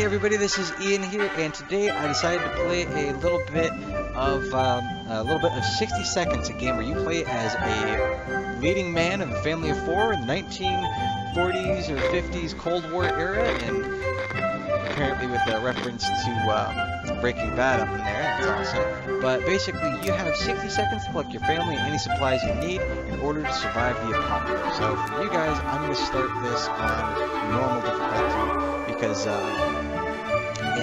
Hey everybody, this is Ian here, and today I decided to play a little bit of 60 Seconds, a game where you play as a leading man of a family of four in the 1940s or 50s Cold War era, and apparently with a reference to Breaking Bad up in there. That's awesome. But basically, you have 60 seconds to collect your family and any supplies you need in order to survive the apocalypse. So for you guys, I'm going to start this on normal difficulty because it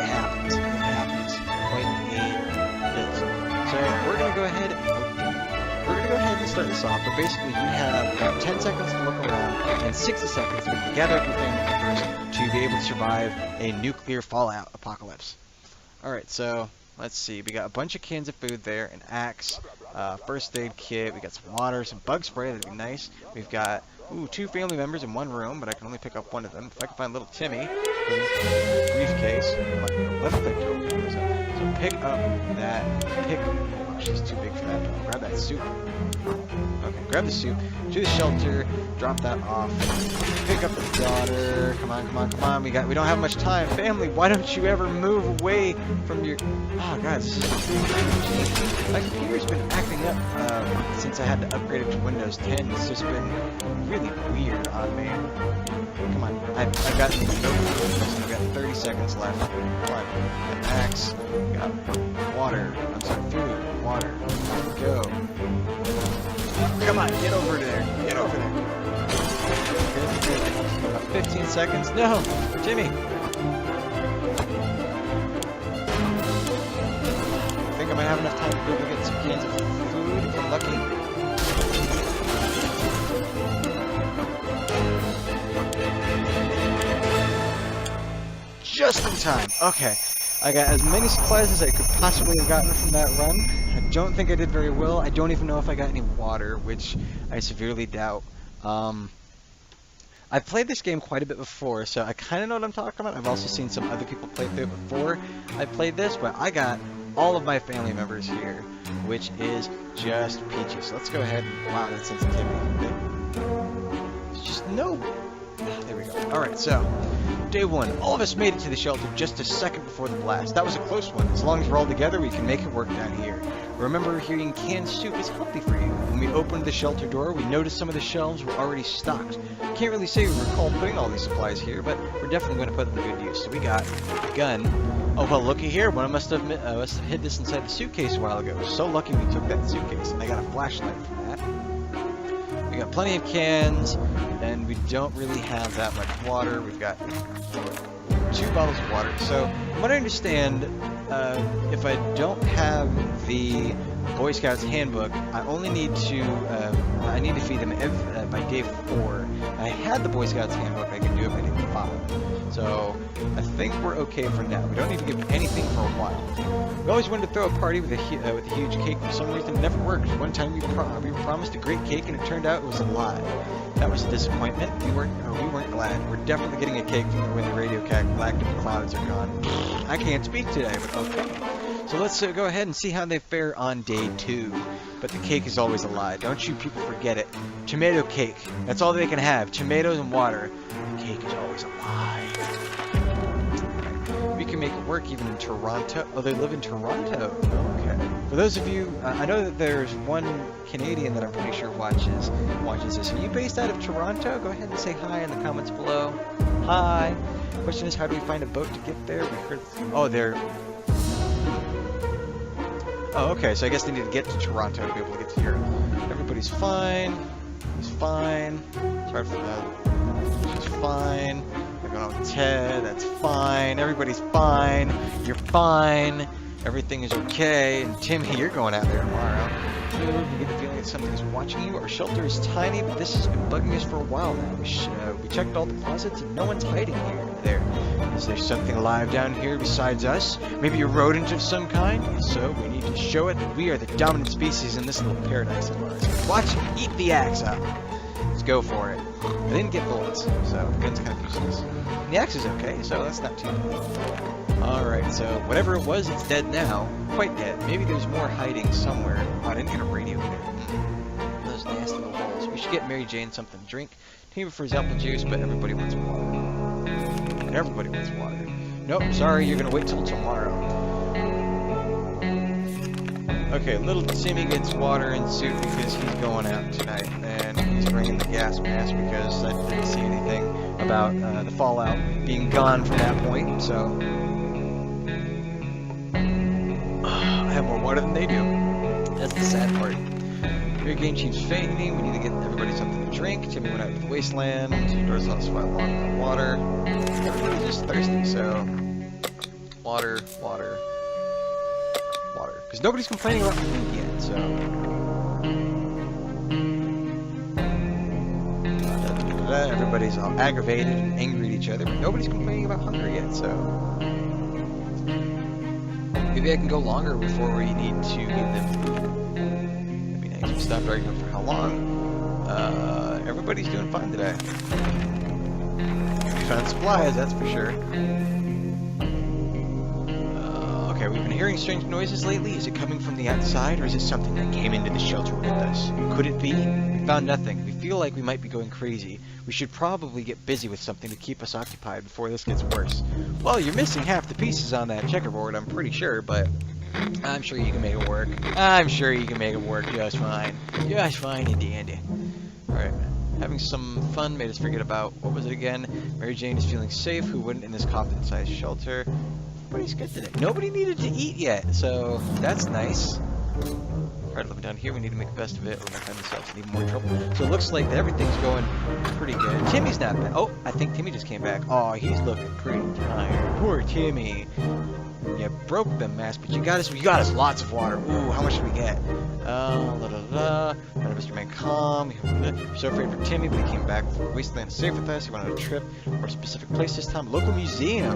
happens. It happens quite a bit. So we're going to go ahead and start this off. But basically, you have about 10 seconds to look around and 60 seconds to gather up your family members to be able to survive a nuclear fallout apocalypse. Alright, so let's see. We got a bunch of cans of food there, an axe, first aid kit, we got some water, some bug spray, that'd be nice. We've got, two family members in one room, but I can only pick up one of them. If I can find little Timmy, briefcase, left click to open this up. So pick up that, oh, she's too big for that dog. Grab that soup. Okay, grab the soup, to the shelter, drop that off, pick up the daughter, come on, we don't have much time. Family, why don't you ever move away from your, oh guys, this is, my computer's been acting up since I had to upgrade it to Windows 10. It's just been really weird on me. Come on, I've got 30 seconds left. Come on, an axe, got water, I'm sorry, food, water, go. Come on, get over there. Get over there. About 15 seconds. No! Jimmy! I think I might have enough time to go get some cans of food if I'm lucky. Just in time. Okay. I got as many supplies as I could possibly have gotten from that run. I don't think I did very well. I don't even know if I got any water, which I severely doubt. I've played this game quite a bit before, so I kind of know what I'm talking about. I've also seen some other people play through it before I played this, but I got all of my family members here, which is just peachy. So let's go ahead and, wow, that sensitivity. It's just no. There we go. Alright, so day one. All of us made it to the shelter just a second before the blast. That was a close one. As long as we're all together, we can make it work down here. Remember, hearing canned soup is healthy for you. When we opened the shelter door, we noticed some of the shelves were already stocked. Can't really say we recall putting all these supplies here, but we're definitely going to put them to good use. So we got a gun. Oh, well, looky here. One must have hid this inside the suitcase a while ago. So lucky we took that suitcase, and I got a flashlight from that. We got plenty of cans, and we don't really have that much water. We've got 2 bottles of water. So, from what I understand, if I don't have the Boy Scouts handbook, I only need to, I need to feed them by day 4. I had the Boy Scouts handbook, I can do it by day 5. So, I think we're okay for now. We don't need to give anything for a while. We always wanted to throw a party with a huge cake. For some reason, it never worked. One time we were promised a great cake, and it turned out it was a lie. That was a disappointment. We weren't glad. We're definitely getting a cake when the radioactive clouds are gone. I can't speak today, but okay. So let's go ahead and see how they fare on day 2. But the cake is always a lie. Don't you people forget it. Tomato cake. That's all they can have. Tomatoes and water. The cake is always a lie. We can make it work even in Toronto. Oh, they live in Toronto. Okay. For those of you, I know that there's one Canadian that I'm pretty sure watches this. Are you based out of Toronto? Go ahead and say hi in the comments below. Hi. Question is, how do we find a boat to get there? We heard. Oh, they're. Oh, okay. So I guess they need to get to Toronto to be able to get to here. Everybody's fine. He's fine. Sorry for that. She's fine. They're going on with Ted. That's fine. Everybody's fine. You're fine. Everything is okay. And Timmy, you're going out there tomorrow. You get the feeling that something's watching you. Our shelter is tiny, but this has been bugging us for a while now. We checked all the closets and no one's hiding here. Is there something alive down here besides us? Maybe a rodent of some kind? If so, we need to show it that we are the dominant species in this little paradise of ours. Watch it. Eat the axe up. Let's go for it. I didn't get bullets, so the gun's kind of useless. And the axe is okay, so that's not too bad. Alright, so whatever it was, it's dead now. Quite dead. Maybe there's more hiding somewhere. Oh, I didn't get a radio there. Those nasty little holes. We should get Mary Jane something to drink. He prefers apple juice, but everybody wants water. Everybody wants water. Nope, sorry, you're gonna wait till tomorrow. Okay, little Timmy gets water and soup because he's going out tonight, and he's bringing the gas mask because I didn't see anything about the fallout being gone from that point, so I have more water than they do. That's the sad part. Mary Jane keeps fainting. We need to get everybody something to drink. Timmy went out to the wasteland. Doors on spot along on water. Everybody's just thirsty, so water, water, water. Because nobody's complaining about food yet, so. Everybody's all aggravated and angry at each other, but nobody's complaining about hunger yet, so. Maybe I can go longer before we need to give them food. That'd be nice. We stopped arguing for how long. Everybody's doing fine today. We found supplies, that's for sure. Okay, we've been hearing strange noises lately. Is it coming from the outside, or is it something that came into the shelter with us? Could it be? We found nothing. We feel like we might be going crazy. We should probably get busy with something to keep us occupied before this gets worse. Well, you're missing half the pieces on that checkerboard, I'm pretty sure, but I'm sure you can make it work. I'm sure you can make it work just fine. Just fine and dandy. Alright. Having some fun made us forget about, what was it again? Mary Jane is feeling safe. Who wouldn't in this coffin-sized shelter? Everybody's good today. Nobody needed to eat yet, so that's nice. Alright, living down here, we need to make the best of it. We're gonna find ourselves in even more trouble. So it looks like everything's going pretty good. Timmy's not bad. Oh, I think Timmy just came back. Oh, he's looking pretty tired. Poor Timmy. You broke the mask, but you got us lots of water. Ooh, how much did we get? Mr. Man calm. So afraid for Timmy, but he came back. Wasteland safe with us. He went on a trip for a specific place this time. Local museum.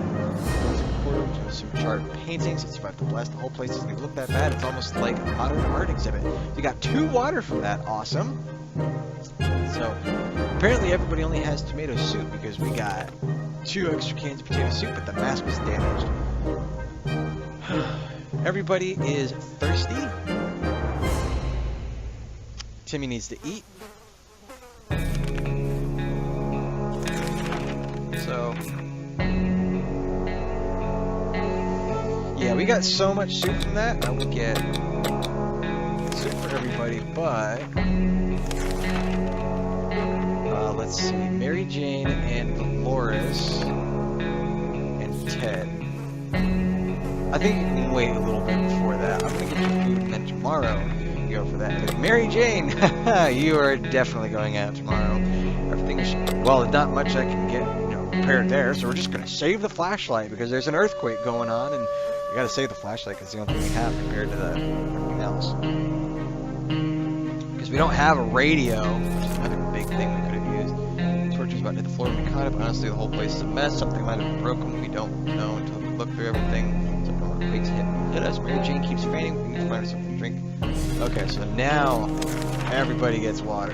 Some charred paintings. It survived the blast. The whole place doesn't even look that bad. It's almost like a modern art exhibit. We got 2 water from that. Awesome. So apparently everybody only has tomato soup because we got 2 extra cans of potato soup, but the mask was damaged. Everybody is thirsty. Timmy needs to eat. So, yeah, we got so much soup from that. I would get soup for everybody, but let's see. Mary Jane and Dolores and Ted. I think you can wait a little bit before that. I'm gonna get your food, and then tomorrow you go for that. But Mary Jane, you are definitely going out tomorrow. Everything is, well, not much I can get, prepared there. So we're just gonna save the flashlight because there's an earthquake going on, and we gotta save the flashlight because it's the only thing we have compared to everything else. Because we don't have a radio, which is another big thing we could have used. Torches about to hit the floor and be caught up. Honestly, the whole place is a mess. Something might have been broken. We don't know until we look through everything. Quakes hit us. Mary Jane keeps fainting. We need to find her something to drink. Okay, so now everybody gets water.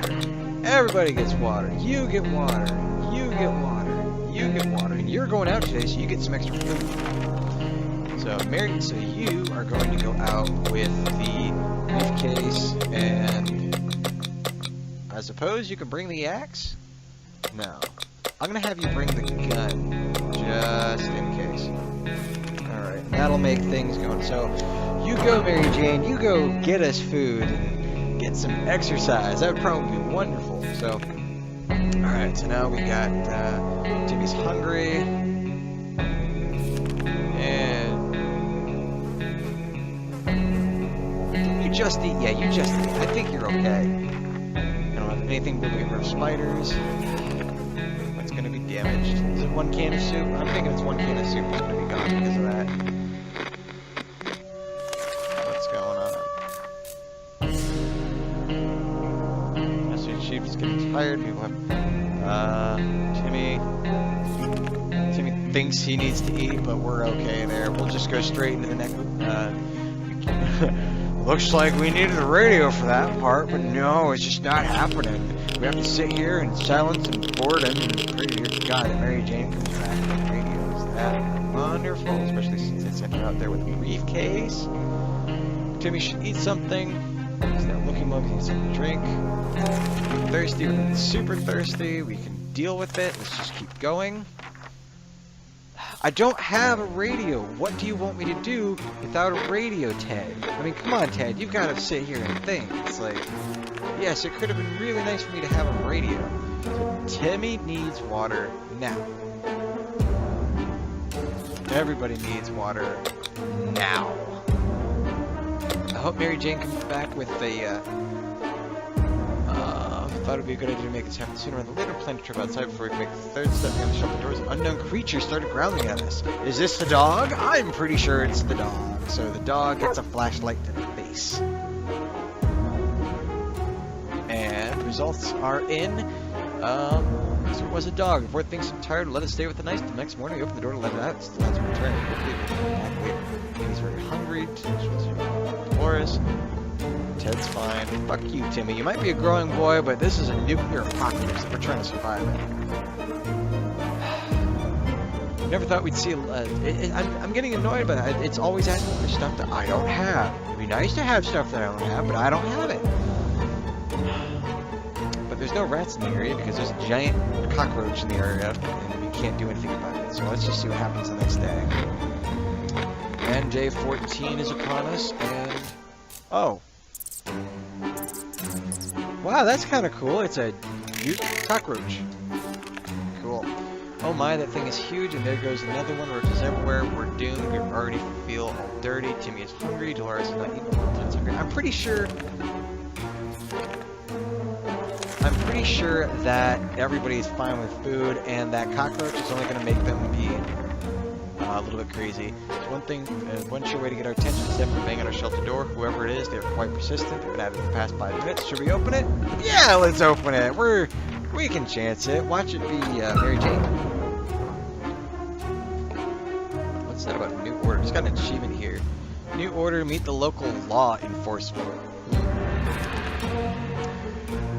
Everybody gets water. You get water. You get water. You get water. And you're going out today, so you get some extra food. So so you are going to go out with the briefcase, and I suppose you can bring the axe? No. I'm gonna have you bring the gun, just in case. Alright, that'll make things going. So, you go, Mary Jane, you go get us food and get some exercise. That would probably be wonderful. So, alright, so now we got, Timmy's hungry. And... didn't you just eat? Yeah, you just eat. I think you're okay. I don't have anything to get rid of spiders. What's gonna be damaged? Is it 1 can of soup? I'm thinking it's 1 can of soup that's gonna be gone because of that. What's going on? Message Chief's getting tired. People have Timmy thinks he needs to eat, but we're okay there. We'll just go straight into the next looks like we needed the radio for that part, but no, it's just not happening. We have to sit here in silence and boredom and pray to God that Mary Jane comes back with the radio. Is that wonderful? Especially since they sent her out there with a briefcase. Timmy should eat something. He's not looking like he needs something to drink. We're thirsty. We're super thirsty. We can deal with it. Let's just keep going. I don't have a radio. What do you want me to do without a radio, Ted? I mean, come on, Ted. You've got to sit here and think. It's like, yes, it could have been really nice for me to have a radio. So Timmy needs water now. Everybody needs water now. I hope Mary Jane comes back with a, thought it would be a good idea to make this happen sooner rather than later. Plan to trip outside before we can make the third step behind the shelter doors. An unknown creature started growling at us. Is this the dog? I'm pretty sure it's the dog. So the dog gets a flashlight to the face. And results are in. So it was a dog. If Ford thinks I'm tired, let us stay with the night. The next morning, we open the door to let it out. It's the last return. He's very hungry. Dolores. Ted's fine. Fuck you, Timmy. You might be a growing boy, but this is a nuclear apocalypse that we're trying to survive in. Never thought we'd see. I'm getting annoyed by that. It's always asking for stuff that I don't have. It'd be nice to have stuff that I don't have, but I don't have it. But there's no rats in the area because there's a giant cockroach in the area, and we can't do anything about it. So let's just see what happens the next day. And day 14 is upon us, and oh. Wow, that's kind of cool. It's a cockroach. Cool. Oh my, that thing is huge, and there goes another one, roaches everywhere. We're doomed. We already feel all dirty. Timmy is hungry. Dolores is not eating. Ted's hungry. I'm pretty sure that everybody's fine with food, and that cockroach is only going to make them be a little bit crazy. So one sure way to get our attention is definitely bang on our shelter door. Whoever it is, they're quite persistent. They've been at it the past 5 minutes. Should we open it? Yeah, let's open it. We can chance it. Watch it be Mary Jane. What's that about new order? It's got an achievement here. New order, meet the local law enforcement.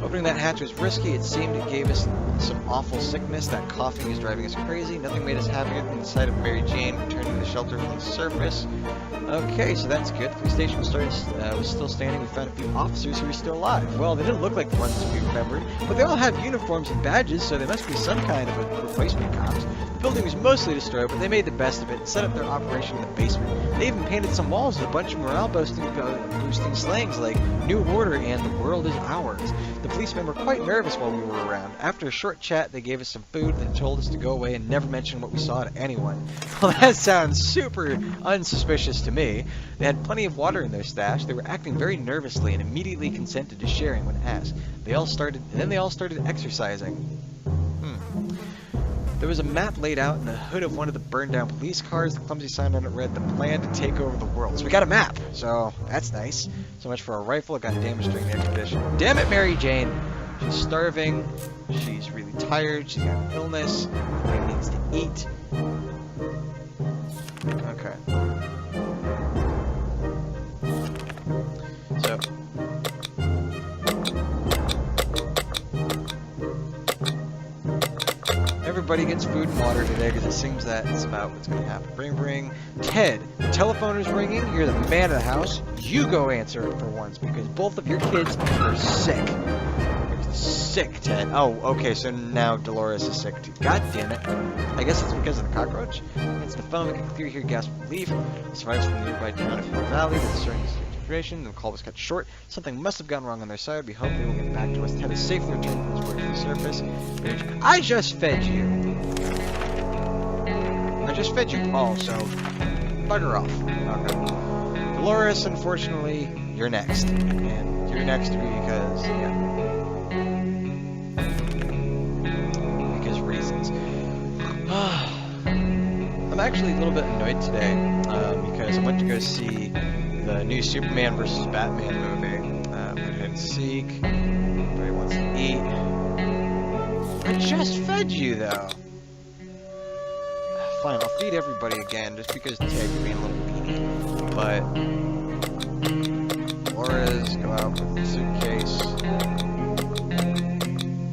Opening that hatch was risky. It seemed it gave us some awful sickness. That coughing is driving us crazy. Nothing made us happier than the sight of Mary Jane returning to the shelter from the surface. Okay, so that's good. The police station was still standing. We found a few officers who were still alive. Well, they didn't look like the ones we remembered, but they all have uniforms and badges, so they must be some kind of a replacement cops. The building was mostly destroyed, but they made the best of it and set up their operation in the basement. They even painted some walls with a bunch of morale-boosting slangs like New Order and The World is Ours. The policemen were quite nervous while we were around. After a short chat, they gave us some food and told us to go away and never mention what we saw to anyone. Well, that sounds super unsuspicious to me. They had plenty of water in their stash. They were acting very nervously and immediately consented to sharing when asked. They all started exercising. There was a map laid out in the hood of one of the burned down police cars. The clumsy sign on it read, "The plan to take over the world." So we got a map, so that's nice. So much for a rifle. It got damaged during the air condition. Damn it, Mary Jane! She's starving. She's really tired. She's got an illness. She needs to eat. Okay. So. Everybody gets food and water today because it seems that it's about what's going to happen. Ring. Ted, the telephone is ringing. You're the man of the house. You go answer it for once because both of your kids are sick. You're sick, Ted. Oh, okay, so now Dolores is sick too. God damn it. I guess it's because of the cockroach. It's the phone. We can clearly hear gasp of relief. Survivors from the nearby town of Fort Valley. They're discerning the situation. The call was cut short. Something must have gone wrong on their side. We hope they will get back to us. Ted is safely returned from his work to the surface. I just fed you. I just fed you all, so bugger off. Okay. Dolores, unfortunately, you're next. And you're next because, yeah. Because reasons. I'm actually a little bit annoyed today because I went to go see the new Superman vs. Batman movie. Put it in Seek. Everybody wants to eat. I just fed you, though. Fine, I'll feed everybody again, just because Ted, you're being a little weenie. But Laura's go out with the suitcase.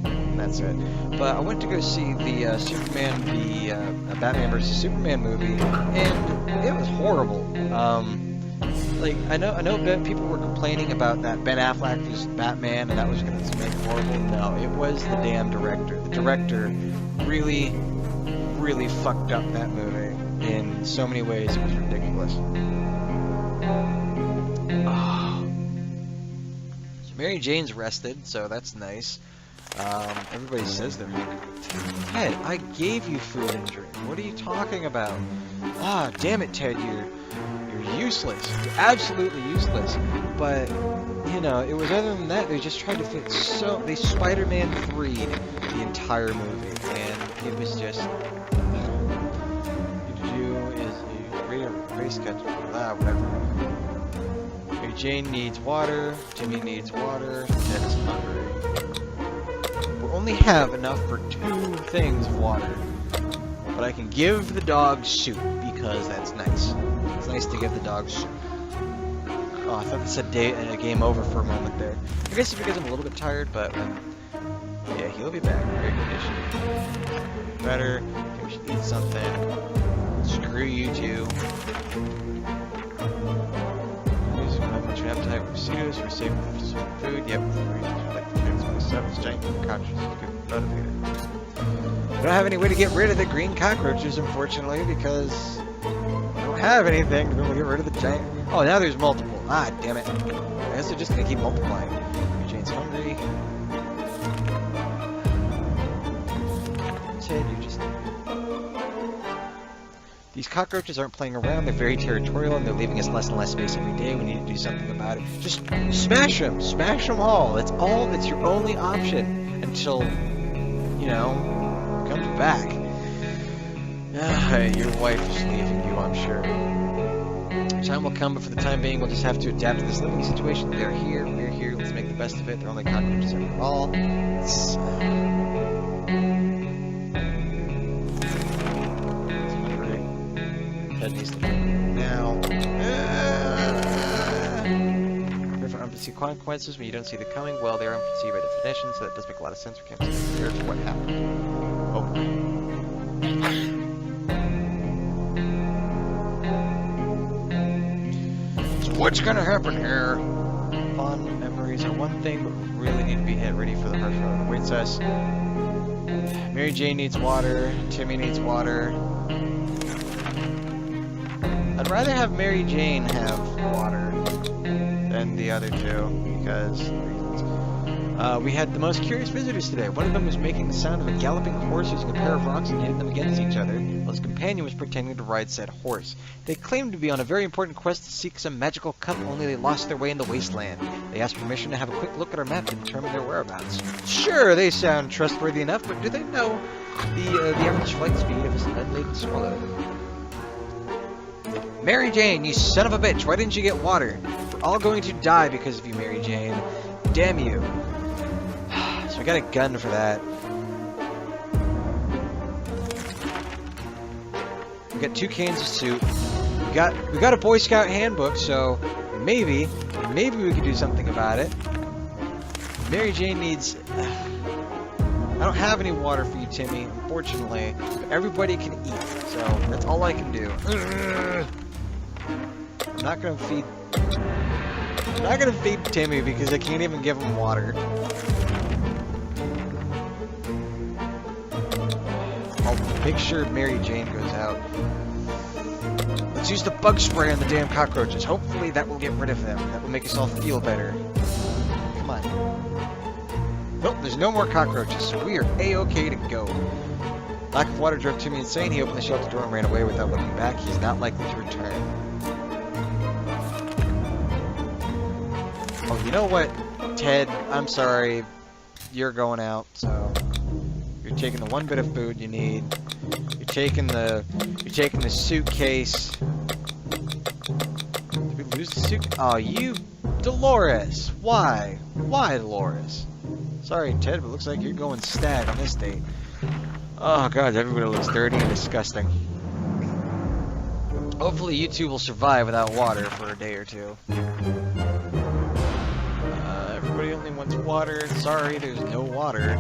And that's it. But I went to go see the Batman vs. Superman movie, and it was horrible. Like I know that people were complaining about that Ben Affleck was Batman, and that was going to make it horrible. No, it was the damn director. The director really fucked up that movie. in so many ways. It was ridiculous. Oh. So Mary Jane's rested, so that's nice. Everybody says they're hungry. Ted, I gave you food and drink. What are you talking about? Ah, damn it, Ted, you're useless. You're absolutely useless. But, you know, it was other than that, they just tried to fit so... They Spider-Man 3'd the entire movie, and it was just... What you do is you read a race cut, whatever. Mary Jane needs water, Timmy needs water, Ted is hungry. We only have enough for 2 things of water. But I can give the dog soup, because that's nice. It's nice to give the dog soup. Oh, I thought this said game over for a moment there. I guess it's because I'm a little bit tired, but yeah, he'll be back. Great condition. Better. Maybe we should eat something. Screw you two. Music, not much of an appetite. We're serious. We're saving for some food. Yep. Like the kids. My stuff is giant cockroaches. Good motivator. I don't have any way to get rid of the green cockroaches, unfortunately, because I don't have anything to be able to get rid of the giant. Oh, now there's multiple. Ah, damn it. I guess they're just gonna keep multiplying. Jane's hungry. Ted, you just... These cockroaches aren't playing around. They're very territorial, and they're leaving us less and less space every day. We need to do something about it. Just smash them. Smash them all. That's all. That's your only option until, you know, comes back. Your wife is leaving you, I'm sure. Time will come, but for the time being, we'll just have to adapt to this living situation. They're here, we're here, let's make the best of it. They're only cockroaches after all. It's hungry. Ted needs to now. For unforeseen consequences when you don't see them coming, well, they are unforeseen by definition, so that does make a lot of sense. We can't see the what happened. Oh. What's gonna happen here? Fond memories are one thing, but we really need to be ready for the harsh road that awaits us. Mary Jane needs water. Timmy needs water. I'd rather have Mary Jane have water than the other two, because reasons. We had the most curious visitors today. One of them was making the sound of a galloping horse using a pair of rocks and hitting them against each other, while his companion was pretending to ride said horse. They claimed to be on a very important quest to seek some magical cup, only they lost their way in the wasteland. They asked permission to have a quick look at our map to determine their whereabouts. Sure, they sound trustworthy enough, but do they know the average flight speed of a lead-laden swallow? Mary Jane, you son of a bitch, why didn't you get water? We're all going to die because of you, Mary Jane. Damn you. So we got a gun for that. We got 2 cans of soup. We got a Boy Scout handbook, so maybe we could do something about it. Mary Jane needs... I don't have any water for you, Timmy, unfortunately. But everybody can eat, so that's all I can do. I'm not gonna feed Timmy because I can't even give him water. I'll make sure Mary Jane goes out. Let's use the bug spray on the damn cockroaches. Hopefully that will get rid of them. That will make us all feel better. Come on. Nope, there's no more cockroaches, so we are A-okay to go. Lack of water drove Timmy insane. He opened the shelter door and ran away without looking back. He's not likely to return. Oh, you know what, Ted? I'm sorry. You're going out, so you're taking the 1 bit of food you need. You're taking the suitcase. Did we lose the suitcase? Oh, you, Dolores. Why? Why, Dolores? Sorry, Ted, but it looks like you're going stag on this date. Oh god, everybody looks dirty and disgusting. Hopefully you two will survive without water for a day or 2. Everybody only wants water. Sorry, there's no water.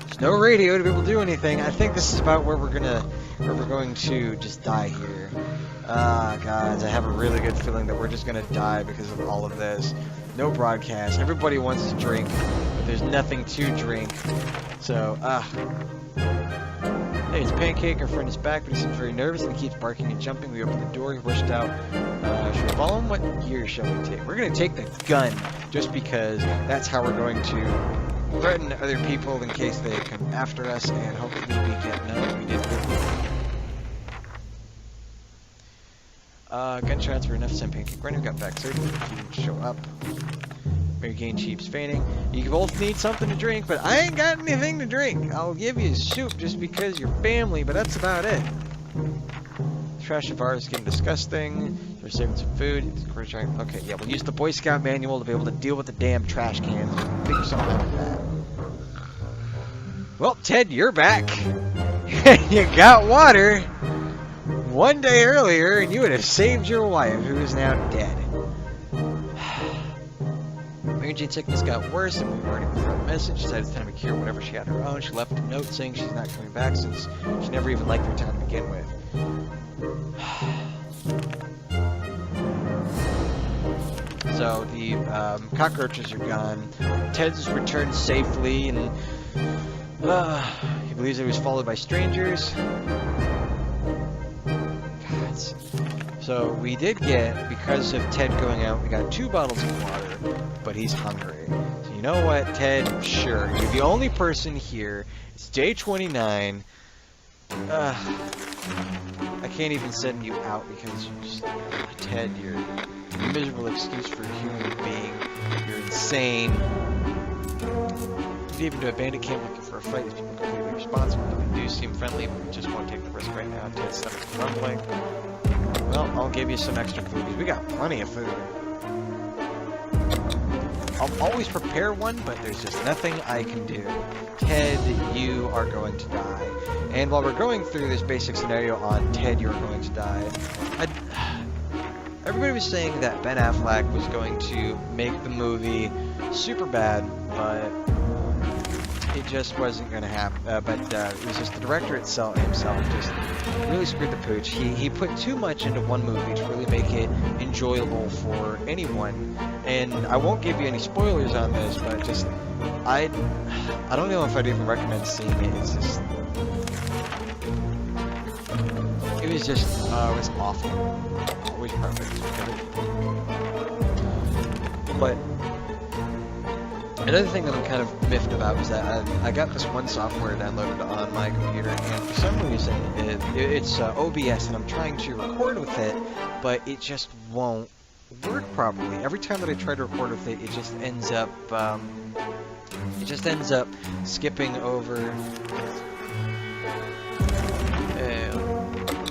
There's no radio to be able to do anything. I think this is about where we're going to just die here. Guys, I have a really good feeling that we're just gonna die because of all of this. No broadcast. Everybody wants to drink, but there's nothing to drink. So, Hey, it's Pancake. Our friend is back, but he seems very nervous and he keeps barking and jumping. We open the door. He rushed out. Should we follow him? What gear shall we take? We're going to take the gun, just because that's how we're going to threaten other people in case they come after us, and hopefully we get... No, we didn't. Gun transfer enough to send Pancake running. We got back surgery. He didn't show up. Mary Jane Cheap's fainting. You both need something to drink, but I ain't got anything to drink. I'll give you soup just because you're family, but that's about it. The trash of ours is getting disgusting. We're saving some food. Okay, yeah, we'll use the Boy Scout manual to be able to deal with the damn trash cans. Figure something out with that. Well, Ted, you're back. You got water. One day earlier, and you would have saved your wife, who is now dead. Mary Jane's sickness got worse, and we've already put her a message. She said it's time to cure whatever she had her own. She left a note saying she's not coming back since she never even liked her town to begin with. So the cockroaches are gone. Ted's returned safely, and he believes he was followed by strangers. So we did get, because of Ted going out, we got 2 bottles of water, but he's hungry. So you know what, Ted? Sure, you're the only person here. It's day 29. I can't even send you out because you're just... Ted, you're a miserable excuse for a human being. You're insane. You even to a bandit camp looking for a fight. These people are completely responsible. They do seem friendly, but we just won't take the risk right now. Ted's stomach's rumbling. Well, I'll give you some extra food, because we got plenty of food. I'll always prepare one, but there's just nothing I can do. Ted, you are going to die. And while we're going through this basic scenario on Ted, you're going to die, everybody was saying that Ben Affleck was going to make the movie super bad, but it just wasn't going to happen. It was just the director himself just really screwed the pooch. He put too much into one movie to really make it enjoyable for anyone. And I won't give you any spoilers on this, but just I don't know if I'd even recommend seeing it. It's just it was awful. Always perfect. But another thing that I'm kind of miffed about is that I got this one software downloaded on my computer, and for some reason it's OBS, and I'm trying to record with it, but it just won't work properly. Every time that I try to record with it, it just ends up skipping over.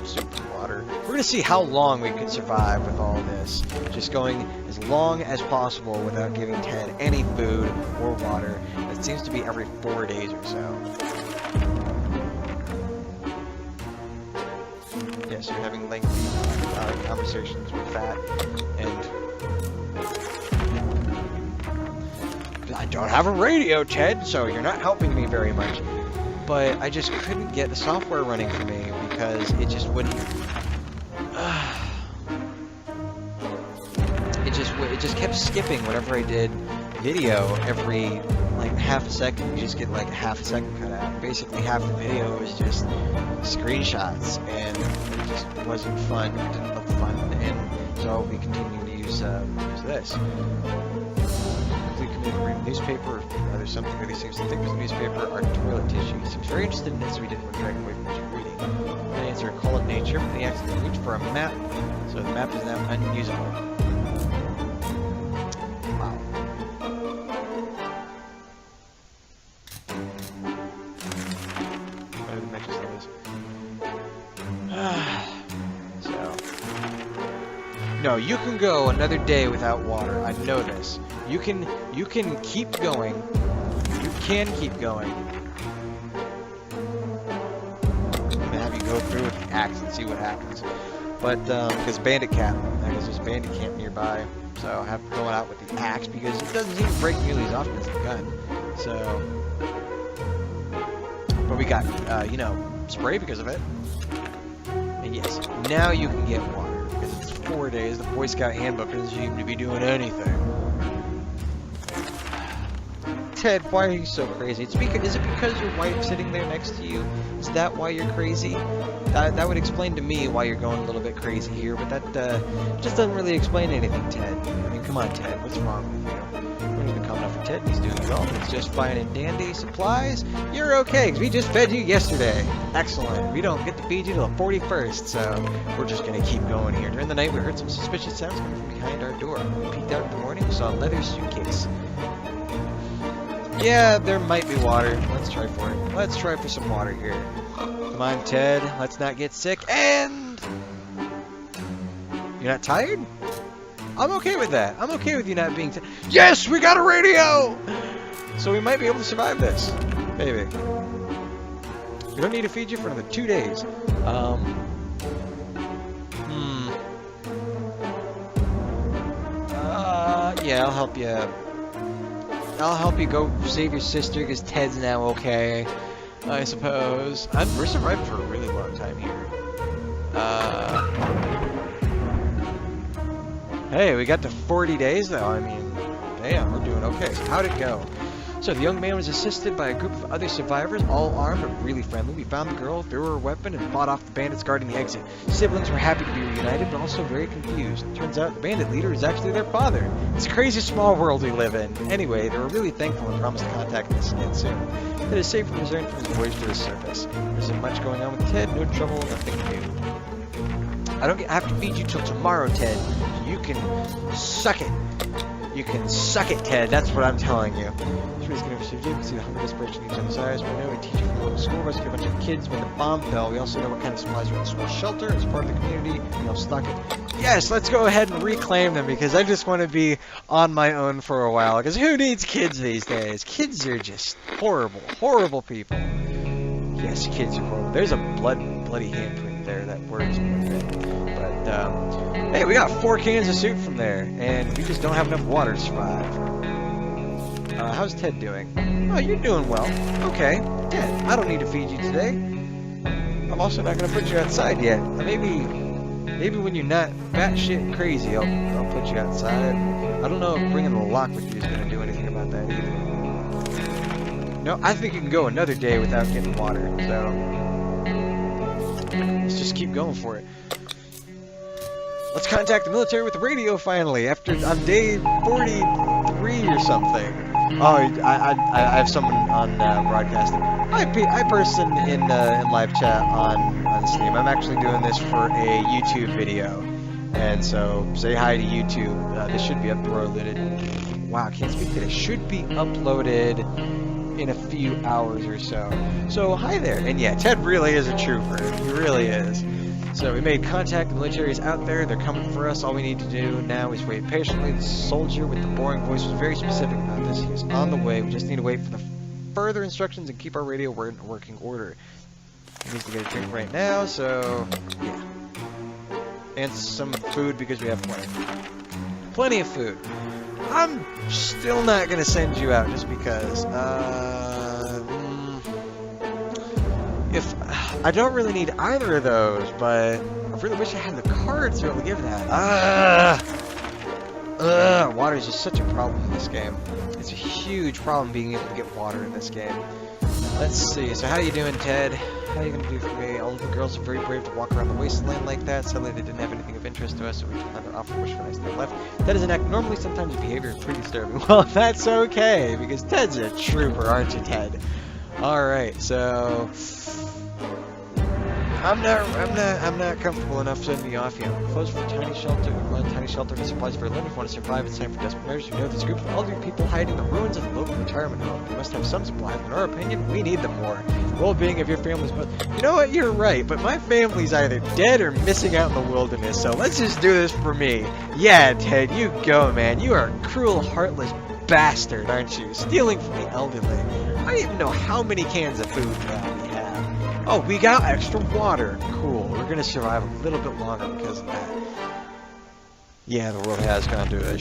Super water. We're gonna see how long we can survive with all this. Just going as long as possible without giving Ted any food or water. It seems to be every 4 days or so. Yes, you're having lengthy conversations with that, and I don't have a radio, Ted, so you're not helping me very much. But I just couldn't get the software running for me because it just wouldn't. It just kept skipping whenever I did video. Every like half a second, you just get like a half a second cut out. Basically, half the video was just screenshots, and it just wasn't fun. It didn't look fun, and so we continued to use this. We committed to read a newspaper. There's something that he seems to think was a newspaper. Our toilet tissue. He seems very interested in it, so we didn't drag away from his reading. The answer: call it nature. But he accidentally reached for a map, so the map is now unusable. Wow. No, you can go another day without water. I know this. You can keep going. You can keep going. I'm gonna have you go through with the axe and see what happens. But because bandit camp, there's this bandit camp nearby, so I have to go out with the axe because it doesn't seem to break nearly as often as the gun. So, but we got spray because of it. And yes, now you can get water. 4 days, the Boy Scout handbook doesn't seem to be doing anything. Ted, why are you so crazy? Is it because your wife's sitting there next to you? Is that why you're crazy? That would explain to me why you're going a little bit crazy here, but that just doesn't really explain anything, Ted. I mean, come on, Ted, what's wrong with you? Everyone's been coming up for Ted, and he's doing well. It's just fine and dandy. Supplies, you're okay, because we just fed you yesterday. Excellent. We don't get to feed you till the 41st, so we're just going to keep going here. During the night, we heard some suspicious sounds coming from behind our door. We peeked out in the morning, we saw a leather suitcase. Yeah, there might be water. Let's try for it. Let's try for some water here. Come on, Ted. Let's not get sick. And... you're not tired? I'm okay with that. I'm okay with you not being tired. Yes, we got a radio! So we might be able to survive this. Maybe. We don't need to feed you for another 2 days. Yeah, I'll help you. I'll help you go save your sister because Ted's now okay, I suppose. We're surviving for a really long time here. Hey, we got to 40 days though. I mean, damn, we're doing okay. So how'd it go? So the young man was assisted by a group of other survivors, all armed but really friendly. We found the girl, threw her a weapon, and fought off the bandits guarding the exit. Siblings were happy to be reunited, but also very confused. Turns out the bandit leader is actually their father. It's a crazy small world we live in. Anyway, they were really thankful and promised to contact us again soon. Ted is safe and returned from his voyage to the surface. There isn't much going on with Ted, no trouble, nothing new. I don't have to feed you till tomorrow, Ted. You can suck it. You can suck it, Ted. That's what I'm telling you. It's going to receive you. You can see the hunger, desperation in each other's eyes. We know a teacher from the local school rescued a bunch of kids when the bomb fell. We also know what kind of supplies are in the school shelter. As part of the community, we'll stock it. Yes, let's go ahead and reclaim them because I just want to be on my own for a while. Because who needs kids these days? Kids are just horrible, horrible people. Yes, kids are horrible. There's a bloody handprint there that worries me a bit. But, hey, we got 4 cans of soup from there, and we just don't have enough water to survive. How's Ted doing? Oh, you're doing well. Okay, Ted, I don't need to feed you today. I'm also not going to put you outside yet. Maybe when you're not batshit crazy, I'll put you outside. I don't know if bringing the lock with you is going to do anything about that either. No, I think you can go another day without getting water, so let's just keep going for it. Let's contact the military with the radio finally, on day 43 or something. Oh, I have someone on broadcasting. Hi person in live chat on Steam. I'm actually doing this for a YouTube video, and so say hi to YouTube. This should be uploaded. Wow, I can't speak today. Should be uploaded in a few hours or so. So hi there, and yeah, Ted really is a trooper. He really is. So we made contact, the military is out there, they're coming for us. All we need to do now is wait patiently. The soldier with the boring voice was very specific about this. He was on the way, we just need to wait for the further instructions and keep our radio in working order. He needs to get a drink right now, so yeah. And some food because we have plenty of food. I'm still not going to send you out just because, if I don't really need either of those, but I really wish I had the cards to be able to give that. Water is just such a problem in this game. It's a huge problem being able to get water in this game. Let's see. So how are you doing, Ted? How are you going to do for me? All of the girls are very brave to walk around the wasteland like that. Sadly, they didn't have anything of interest to us, so we declined their offer, wish for nice they left. Ted is an act normally. Sometimes his behavior is pretty disturbing. Well, that's okay, because Ted's a trooper, aren't you, Ted? Alright, so I'm not comfortable enough sending you off yet. We're closed for the tiny shelter. We run a tiny shelter and supplies for Lynn. If you want to survive, it's time for desperate measures. We know there's a group of elderly people hiding in the ruins of a local retirement home. They must have some supplies. In our opinion, we need them more. The well-being of your family's but you know what? You're right. But my family's either dead or missing out in the wilderness. So let's just do this for me. Yeah, Ted, you go, man. You are a cruel, heartless bastard, aren't you? Stealing from the elderly. I don't even know how many cans of food we have. Oh, we got extra water. Cool. We're gonna survive a little bit longer because of that. Yeah, the world has gone to a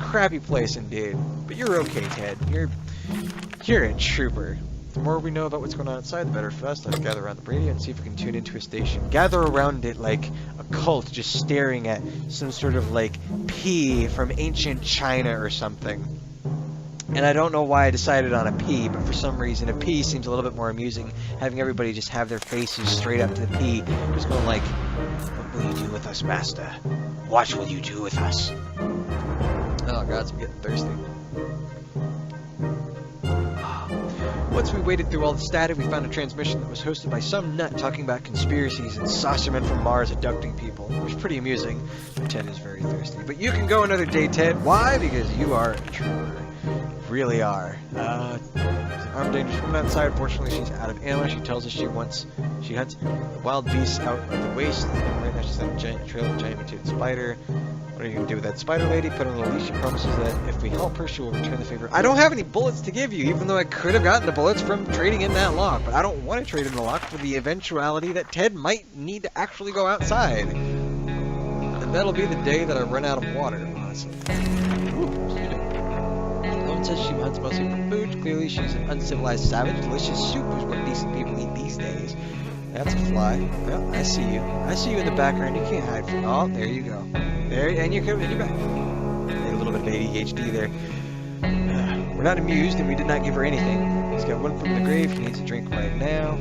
crappy place indeed. But you're okay, Ted. You're a trooper. The more we know about what's going on outside, the better for us. Let's gather around the radio and see if we can tune into a station. Gather around it like a cult, just staring at some sort of like P from ancient China or something. And I don't know why I decided on a P, but for some reason a P seems a little bit more amusing. Having everybody just have their faces straight up to the P, just going like, "What will you do with us, master? What will you do with us?" Oh God, I'm getting thirsty. Once we waded through all the static, we found a transmission that was hosted by some nut talking about conspiracies and saucermen from Mars abducting people. It was pretty amusing, but Ted is very thirsty. But you can go another day, Ted. Why? Because you are a trooper. Really are. Armed dangerous woman outside. Fortunately, she's out of ammo. She tells us she hunts the wild beasts out of the waste. And right now she's on a giant trail of a giant mutated spider. What are you gonna do with that spider lady? Put her on a leash. She promises that if we help her, she will return the favor. I don't have any bullets to give you, even though I could have gotten the bullets from trading in that lock. But I don't want to trade in the lock for the eventuality that Ted might need to actually go outside. And that'll be the day that I run out of water, honestly. Says she hunts mostly for food. Clearly, she's an uncivilized savage. Delicious soup is what decent people eat these days. That's a fly. Well, I see you. I see you in the background. You can't hide from. Oh, there you go. There, and you're coming. You're back. A little bit of ADHD there. We're not amused, and we did not give her anything. He's got one from the grave. He needs a drink right now.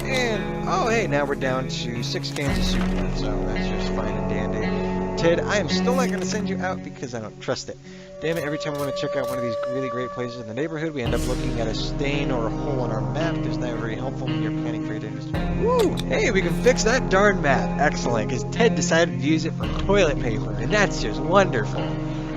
And oh, hey, now we're down to 6 cans of soup left. So that's just fine and dandy. Ted, I am still not going to send you out because I don't trust it. Damn it, every time we want to check out one of these really great places in the neighborhood, we end up looking at a stain or a hole on our map. That's not very helpful when you're planning for your days. Woo! Hey, we can fix that darn map. Excellent, because Ted decided to use it for toilet paper, and that's just wonderful.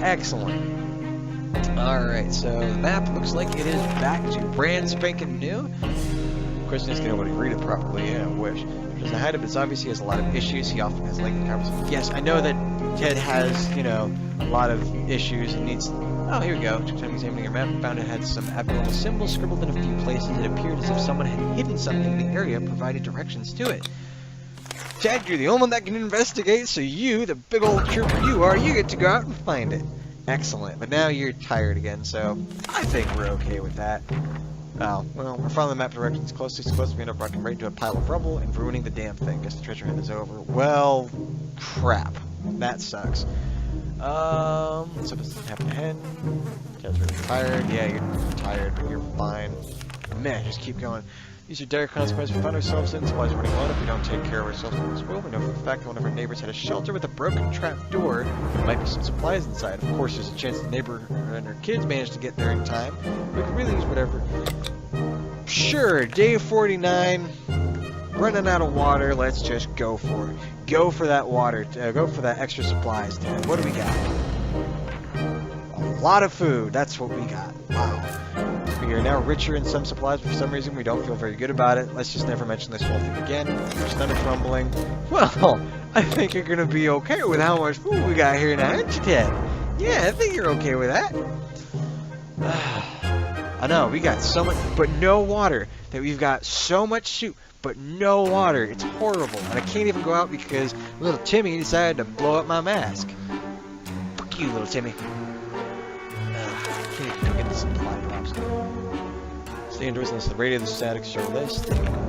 Excellent. Alright, so the map looks like it is back to brand spanking new. The question is, can nobody read it properly? Yeah, I wish. There's a hide it, but it's obvious he has a lot of issues. He often has lengthy conversations. Yes, I know that Ted has, you know, a lot of issues and needs... Oh, here we go. Took time examining your map and found it had some abnormal symbols scribbled in a few places. It appeared as if someone had hidden something in the area and provided directions to it. Ted, you're the only one that can investigate, so you, the big old trooper you are, you get to go out and find it. Excellent. But now you're tired again, so I think we're okay with that. Oh, well, we're following the map directions closely. Supposed to be end up rocking right into a pile of rubble and ruining the damn thing. Guess the treasure hunt is over. Well, crap. That sucks. So this doesn't happen ahead. Ted's really tired. Yeah, you're tired, but you're fine. Man, just keep going. These are dire consequences we find ourselves in. Supplies running low. If we don't take care of ourselves in this world, we know for the fact that one of our neighbors had a shelter with a broken trap door. There might be some supplies inside. Of course, there's a chance the neighbor and her kids managed to get there in time. We can really use whatever. Sure, day 49. Running out of water. Let's just go for it. Go for that water. Go for that extra supplies, Ted. What do we got? A lot of food. That's what we got. Wow. We are now richer in some supplies, but for some reason we don't feel very good about it. Let's just never mention this whole thing again. Your stomach's rumbling. Well, I think you're gonna be okay with how much food we got here now, aren't you, Ted? Yeah, I think you're okay with that. I know, we got so much, but no water. That we've got so much soup, but no water. It's horrible. And I can't even go out because little Timmy decided to blow up my mask. Fuck you, little Timmy. Can't even get the supply drops. Stay indoors and listen to the radio. The static show list.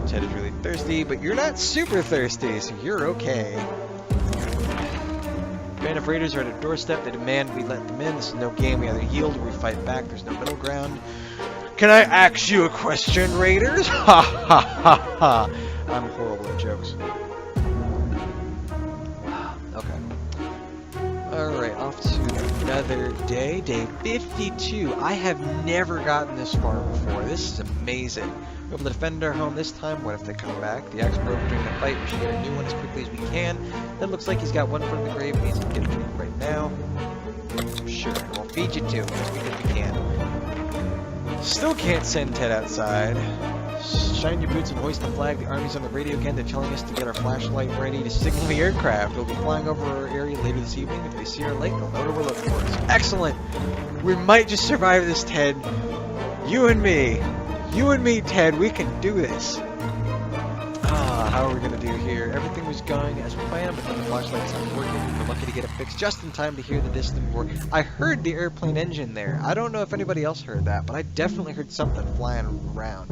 Ted is really thirsty, but you're not super thirsty, so you're okay. Band of raiders are at a doorstep. They demand we let them in. This is no game. We either yield or we fight back. There's no middle ground. Can I ask you a question, raiders? Ha ha ha ha. I'm horrible at jokes. Okay. Alright, off to another day. Day 52. I have never gotten this far before. This is amazing. We're able to defend our home this time. What if they come back? The axe broke during the fight. We should get a new one as quickly as we can. That looks like he's got one from the grave. He needs to get a drink right now. Sure, we'll feed you too, as quick as we can. Still can't send Ted outside. Shine your boots and hoist the flag. The army's on the radio again. They're telling us to get our flashlight ready to signal the aircraft. They'll be flying over our area later this evening. If they see our light, they'll know what we're looking for. Excellent! We might just survive this, Ted. You and me. You and me, Ted. We can do this. How are we going to do here? Everything was going as planned, but then the flashlight stopped working. We're lucky to get it fixed just in time to hear the distant roar. I heard the airplane engine there. I don't know if anybody else heard that, but I definitely heard something flying around.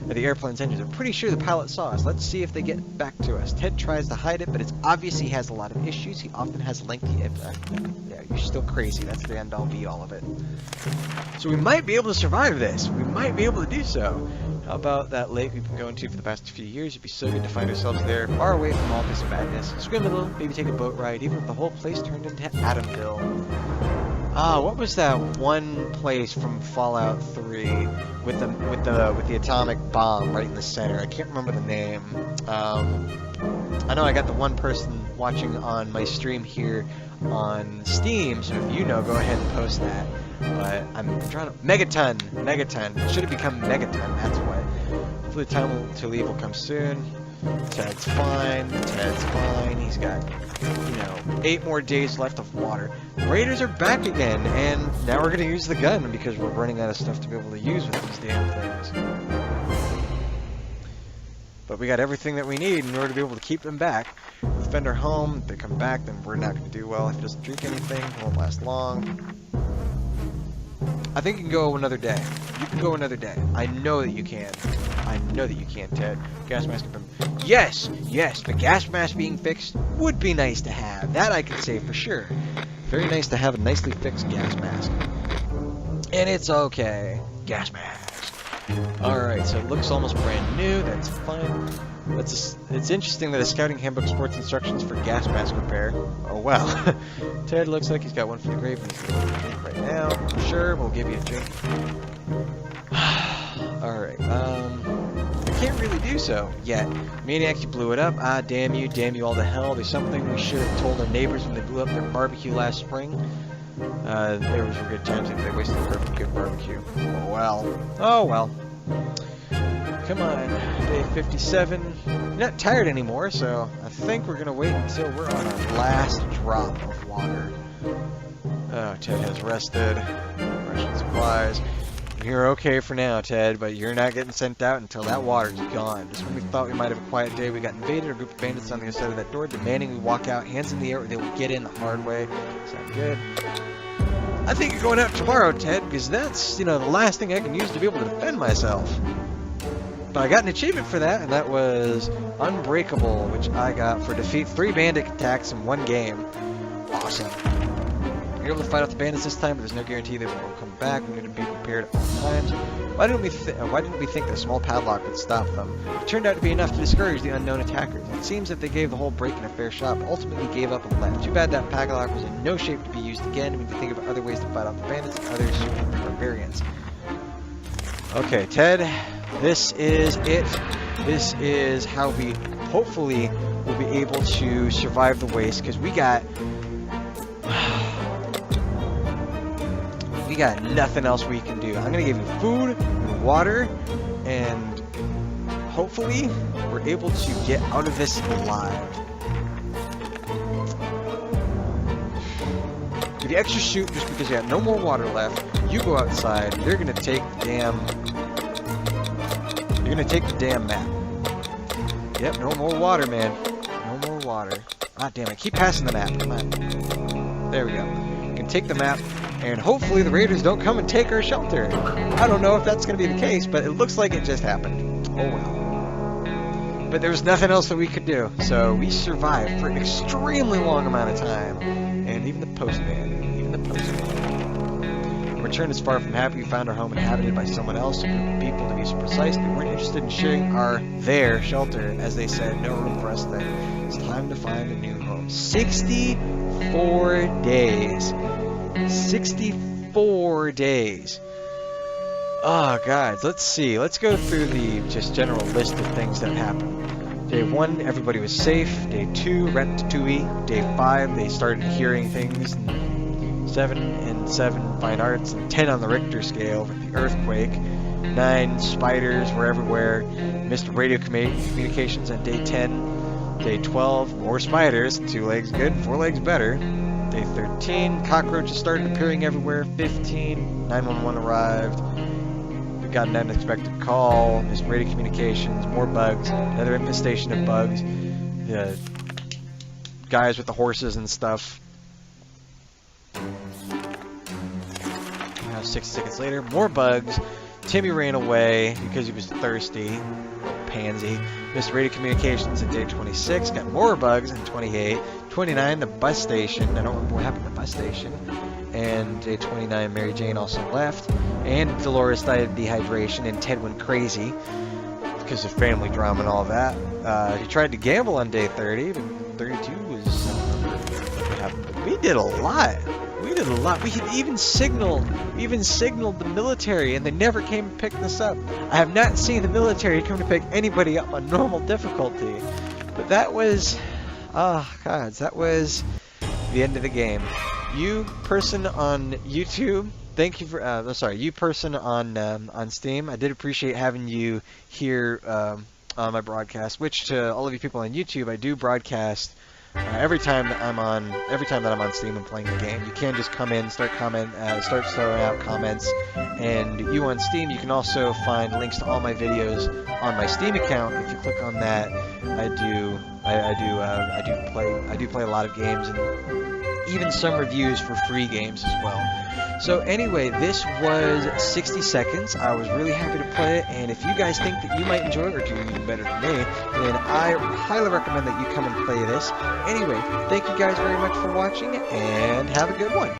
of the airplane's engines. I'm pretty sure the pilot saw us. Let's see if they get back to us. Ted tries to hide it, but it's obvious he has a lot of issues. He often has lengthy... yeah, you're still crazy. That's the end-all be-all of it. So we might be able to survive this. We might be able to do so. How about that lake we've been going to for the past few years? It'd be so good to find ourselves there, far away from all this madness. Swim a little, maybe take a boat ride, even if the whole place turned into Adamville. Ah, what was that one place from Fallout 3 with the atomic bomb right in the center? I can't remember the name. I know I got the one person watching on my stream here on Steam, so if you know, go ahead and post that. But I'm trying to... Megaton! Megaton. It should have become Megaton, that's what. Hopefully the time to leave will come soon. Ted's fine. Ted's fine. He's got, 8 more days left of water. Raiders are back again, and now we're going to use the gun because we're running out of stuff to be able to use with these damn things. But we got everything that we need in order to be able to keep them back. Defend our home. If they come back, then we're not going to do well. If he doesn't drink anything, it won't last long. I think you can go another day. You can go another day. I know that you can. I know that you can, Ted. Gas mask. Yes! Yes! The gas mask being fixed would be nice to have. That I can say for sure. Very nice to have a nicely fixed gas mask. And it's okay. Gas mask. Alright, so it looks almost brand new. That's fine. It's interesting that a scouting handbook sports instructions for gas mask repair. Oh well. Ted looks like he's got one for the grave. He's going to drink right now. Sure, we'll give you a drink. Alright, I can't really do so yet. Maniac, you blew it up. Ah, damn you all to hell. There's something we should have told our neighbors when they blew up their barbecue last spring. There was some good times if they wasted a good barbecue. Oh well. Oh well. Come on, day 57. You're not tired anymore, so I think we're gonna wait until we're on our last drop of water. Oh, Ted has rested. Ration supplies. You're okay for now, Ted, but you're not getting sent out until that water's gone. Just when we thought we might have a quiet day, we got invaded. A group of bandits on the other side of that door, demanding we walk out, hands in the air, or they will get in the hard way. Sound good? I think you're going out tomorrow, Ted, because that's, the last thing I can use to be able to defend myself. But I got an achievement for that, and that was Unbreakable, which I got for defeat 3 bandit attacks in 1 game. Awesome. You're able to fight off the bandits this time, but there's no guarantee they will come back. We need to be prepared at all times. Why didn't we think that a small padlock would stop them? It turned out to be enough to discourage the unknown attackers. It seems that they gave the whole break-in a fair shot, but ultimately gave up and left. Too bad that padlock was in no shape to be used again. We need to think of other ways to fight off the bandits and other super barbarians. Okay, Ted, this is it. This is how we hopefully will be able to survive the waste, because we got nothing else we can do. I'm gonna give you food and water, and hopefully we're able to get out of this alive. Do the extra shoot just because you have no more water left. You go outside. You're gonna take the damn map. Yep, no more water, man. No more water. Ah, damn it. Keep passing the map. Come on. There we go. You can take the map, and hopefully the raiders don't come and take our shelter. I don't know if that's going to be the case, but it looks like it just happened. Oh well. But there was nothing else that we could do, so we survived for an extremely long amount of time. And even the postman. Return is far from happy. We found our home inhabited by someone else, a group of people to be precise. They weren't interested in sharing their shelter, as they said, no room for us there. It's time to find a new home. 64 days. 64 days. Oh, God. Let's see. Let's go through the just general list of things that happened. Day 1, everybody was safe. Day 2, Ratatouille. Day 5, they started hearing things. 7, fine arts, and 10 on the Richter scale with the earthquake. 9, spiders were everywhere. Missed radio communications on day 10. Day 12, more spiders. 2 legs good, 4 legs better. Day 13, cockroaches started appearing everywhere. 15, 911 arrived. We got an unexpected call. Missed radio communications, more bugs. Another infestation of bugs. The guys with the horses and stuff. 6 seconds later, more bugs. Timmy ran away because he was thirsty. Pansy. Missed radio communications at day 26. Got more bugs in 28. 29, the bus station. I don't remember what happened to the bus station. And day 29, Mary Jane also left. And Dolores died of dehydration. And Ted went crazy because of family drama and all that. He tried to gamble on day 30, but 32 was what happened. We did a lot. We did a lot. We had even signaled the military, and they never came to pick us up. I have not seen the military come to pick anybody up on normal difficulty. But that was, that was the end of the game. You person on YouTube, thank you for, you person on Steam, I did appreciate having you here on my broadcast. Which to all of you people on YouTube, I do broadcast. Every time that I'm on Steam and playing the game, you can just come in, start throwing out comments, and you on Steam, you can also find links to all my videos on my Steam account. If you click on that, I do play a lot of games and even some reviews for free games as well. So anyway, this was 60 seconds. I was really happy to play it, and if you guys think that you might enjoy it or do even better than me, then I highly recommend that you come and play this. Anyway, thank you guys very much for watching, and have a good one.